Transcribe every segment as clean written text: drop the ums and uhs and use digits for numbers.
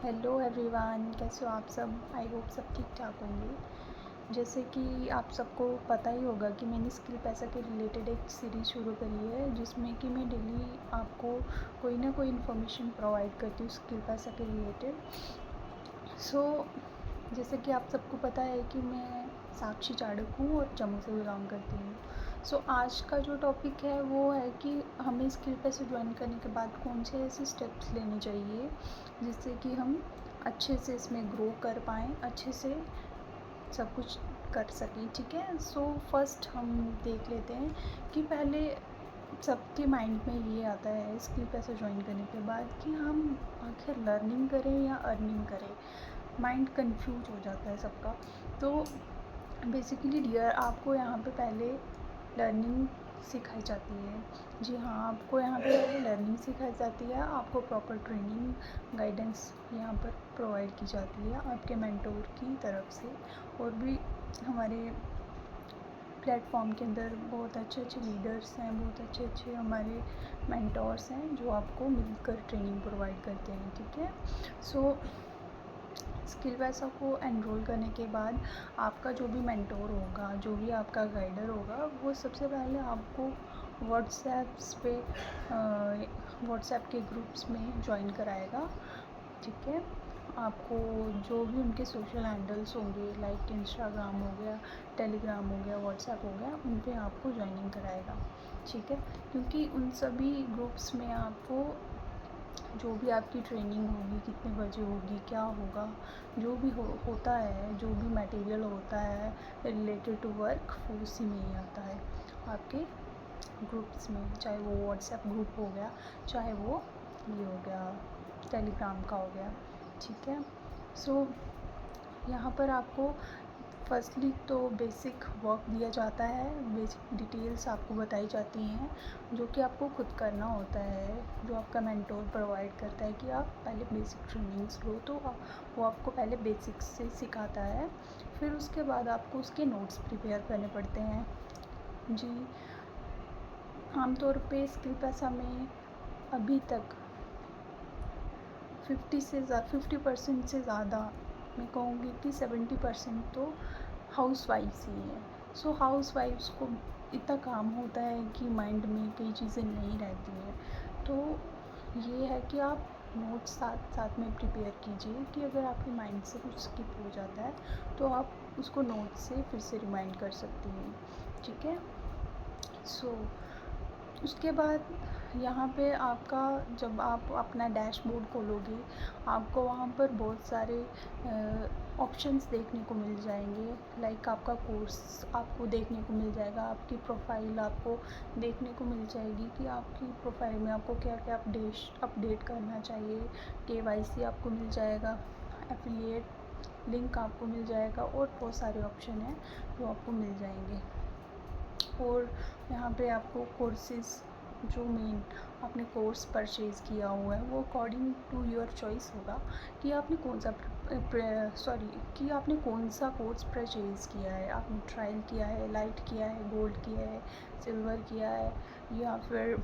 Hello everyone, कैसे हो आप सब। आई होप सब ठीक ठाक होंगे। जैसे कि आप सबको पता ही होगा कि मैंने स्किल पैसा के रिलेटेड एक सीरीज़ शुरू करी है, जिसमें कि मैं डेली आपको कोई ना कोई इन्फॉर्मेशन प्रोवाइड करती हूँ स्किल पैसा के रिलेटेड। जैसे कि आप सबको पता है कि मैं साक्षी चाड़क हूँ और जम्मू से बिलोंग करती हूँ। आज का जो टॉपिक है वो है कि हमें स्किल पैसे ज्वाइन करने के बाद कौन से ऐसे स्टेप्स लेने चाहिए जिससे कि हम अच्छे से इसमें ग्रो कर पाएँ, अच्छे से सब कुछ कर सकें। ठीक है, फर्स्ट हम देख लेते हैं कि पहले सबके माइंड में ये आता है स्किल पैसा ज्वाइन करने के बाद कि हम आखिर लर्निंग करें या अर्निंग करें। माइंड कंफ्यूज हो जाता है सबका। तो बेसिकली डियर, आपको यहाँ पे पहले लर्निंग सिखाई जाती है। जी हाँ, आपको यहाँ पे पहले लर्निंग सिखाई जाती है। आपको प्रॉपर ट्रेनिंग गाइडेंस यहाँ पर प्रोवाइड की जाती है आपके मेंटोर की तरफ से। और भी हमारे प्लेटफॉर्म के अंदर बहुत अच्छे अच्छे लीडर्स हैं, बहुत अच्छे अच्छे हमारे मेंटोर्स हैं जो आपको मिलकर ट्रेनिंग प्रोवाइड करते हैं। ठीक है, स्किल पैसा को एनरोल करने के बाद आपका जो भी मेंटोर होगा, जो भी आपका गाइडर होगा, वो सबसे पहले आपको व्हाट्सएप के ग्रुप्स में ज्वाइन कराएगा। ठीक है, आपको जो भी उनके सोशल हैंडल्स होंगे, लाइक इंस्टाग्राम हो गया, टेलीग्राम हो गया, व्हाट्सएप हो गया, उन पे आपको ज्वाइनिंग कराएगा। ठीक है, क्योंकि उन सभी ग्रुप्स में आपको जो भी आपकी ट्रेनिंग होगी, कितने बजे होगी, क्या होगा, जो भी होता है, जो भी मटेरियल होता है रिलेटेड टू वर्क, वो उसी में ही आता है आपके ग्रुप्स में। चाहे वो व्हाट्सएप ग्रुप हो गया, चाहे वो ये हो गया टेलीग्राम का हो गया। ठीक है, यहाँ पर आपको फर्स्टली तो बेसिक वर्क दिया जाता है, बेसिक डिटेल्स आपको बताई जाती हैं जो कि आपको खुद करना होता है, जो आपका मेंटोर प्रोवाइड करता है कि आप पहले बेसिक ट्रेनिंग्स लो। तो वो आपको पहले बेसिक्स से सिखाता है, फिर उसके बाद आपको उसके नोट्स प्रिपेयर करने पड़ते हैं। जी, आमतौर पे स्किल पैसा में अभी तक 50% से ज़्यादा, मैं कहूँगी कि 70% तो हाउस वाइफ्स ही हैं। हाउस वाइफ्स को इतना काम होता है कि माइंड में कई चीज़ें नहीं रहती हैं। तो ये है कि आप नोट्स साथ साथ में प्रिपेयर कीजिए कि अगर आपके माइंड से कुछ स्किप हो जाता है तो आप उसको नोट से फिर से रिमाइंड कर सकती हैं। ठीक है, उसके बाद यहाँ पे आपका, जब आप अपना डैशबोर्ड खोलोगे, आपको वहाँ पर बहुत सारे ऑप्शंस देखने को मिल जाएंगे। लाइक आपका कोर्स आपको देखने को मिल जाएगा, आपकी प्रोफाइल आपको देखने को मिल जाएगी कि आपकी प्रोफाइल में आपको क्या क्या अपडेट करना चाहिए। KYC आपको मिल जाएगा, एफिलिएट लिंक आपको मिल जाएगा, और बहुत सारे ऑप्शन हैं जो आपको मिल जाएंगे। और यहाँ पे आपको कोर्सेज़, जो मेन आपने कोर्स परचेज़ किया हुआ है, वो अकॉर्डिंग टू योर चॉइस होगा कि आपने कौन सा कोर्स परचेज़ किया है। आपने ट्रायल किया है, लाइट किया है, गोल्ड किया है, सिल्वर किया है, या फिर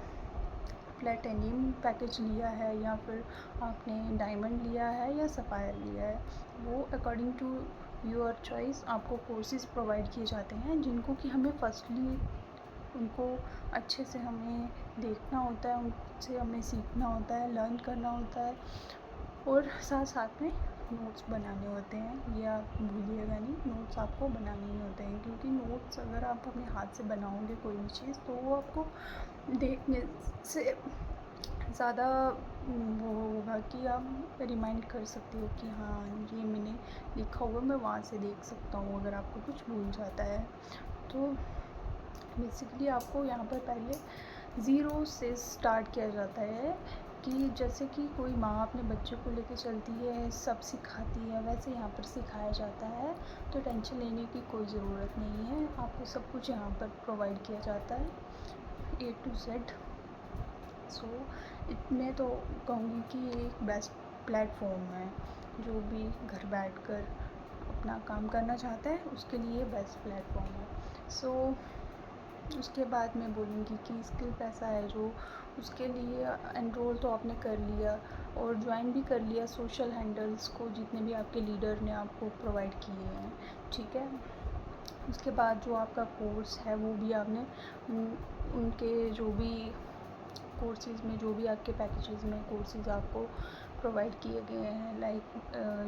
प्लेटिनियम पैकेज लिया है, या फिर आपने डायमंड लिया है या सफ़ायर लिया है। वो अकॉर्डिंग टू योर चॉइस आपको कोर्सेज़ प्रोवाइड किए जाते हैं, जिनको कि हमें फर्स्टली उनको अच्छे से हमें देखना होता है, उनसे हमें सीखना होता है, लर्न करना होता है, और साथ साथ में नोट्स बनाने होते हैं। ये आप भूलिएगा नहीं, नोट्स आपको बनाने ही होते हैं, क्योंकि नोट्स अगर आप अपने हाथ से बनाओगे कोई भी चीज़, तो वो आपको देखने से ज़्यादा वो होगा कि आप रिमाइंड कर सकते हो कि हाँ, ये मैंने लिखा हुआ, मैं वहाँ से देख सकता हूँ अगर आपको कुछ भूल जाता है। तो बेसिकली आपको यहाँ पर पहले ज़ीरो से स्टार्ट किया जाता है, कि जैसे कि कोई माँ अपने बच्चे को लेकर चलती है, सब सिखाती है, वैसे यहाँ पर सिखाया जाता है। तो टेंशन लेने की कोई ज़रूरत नहीं है, आपको सब कुछ यहाँ पर प्रोवाइड किया जाता है A to Z। मैं तो कहूँगी कि ये एक बेस्ट प्लेटफॉर्म है, जो भी घर बैठकर अपना काम करना चाहता है उसके लिए बेस्ट प्लेटफॉर्म है। उसके बाद मैं बोलूँगी कि स्किल पैसा है जो, उसके लिए एनरोल तो आपने कर लिया और ज्वाइन भी कर लिया सोशल हैंडल्स को, जितने भी आपके लीडर ने आपको प्रोवाइड किए हैं, ठीक है। उसके बाद जो आपका कोर्स है वो भी आपने उनके जो भी कोर्सेज़ में, जो भी आपके पैकेजेस में कोर्सेज़ आपको प्रोवाइड किए गए हैं, लाइक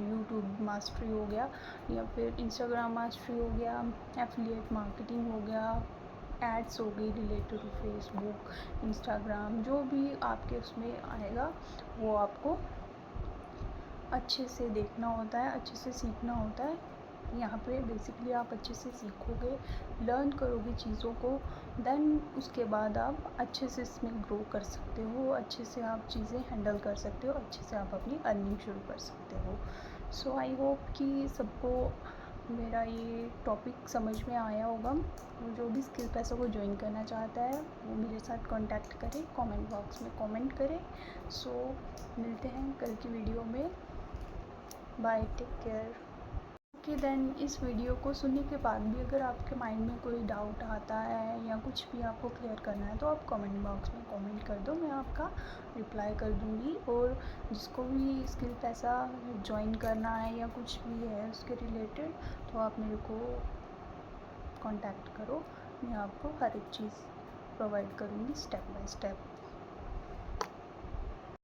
यूट्यूब मास्टरी हो गया, या फिर इंस्टाग्राम मास्टरी हो गया, एफिलिएट मार्केटिंग हो गया, एड्स हो गई रिलेटेड टू फेसबुक, इंस्टाग्राम, जो भी आपके उसमें आएगा वो आपको अच्छे से देखना होता है, अच्छे से सीखना होता है। यहाँ पे बेसिकली आप अच्छे से सीखोगे, लर्न करोगे चीज़ों को, देन उसके बाद आप अच्छे से इसमें ग्रो कर सकते हो, अच्छे से आप चीज़ें हैंडल कर सकते हो, अच्छे से आप अपनी अर्निंग शुरू कर सकते हो। सो आई होप कि सबको मेरा ये टॉपिक समझ में आया होगा। और जो भी स्किल पैसा को ज्वाइन करना चाहता है वो मेरे साथ कांटेक्ट करे, कमेंट बॉक्स में कमेंट करे। सो मिलते हैं कल की वीडियो में। Bye, take care. Okay then, इस वीडियो को सुनने के बाद भी अगर आपके माइंड में कोई डाउट आता है या कुछ भी आपको क्लियर करना है तो आप कमेंट बॉक्स में कमेंट कर दो, मैं आपका रिप्लाई कर दूँगी। और जिसको भी स्किल पैसा ज्वाइन करना है या कुछ भी है उसके रिलेटेड, तो आप मेरे को कांटेक्ट करो, मैं आपको हर एक चीज़ प्रोवाइड करूँगी स्टेप बाय स्टेप।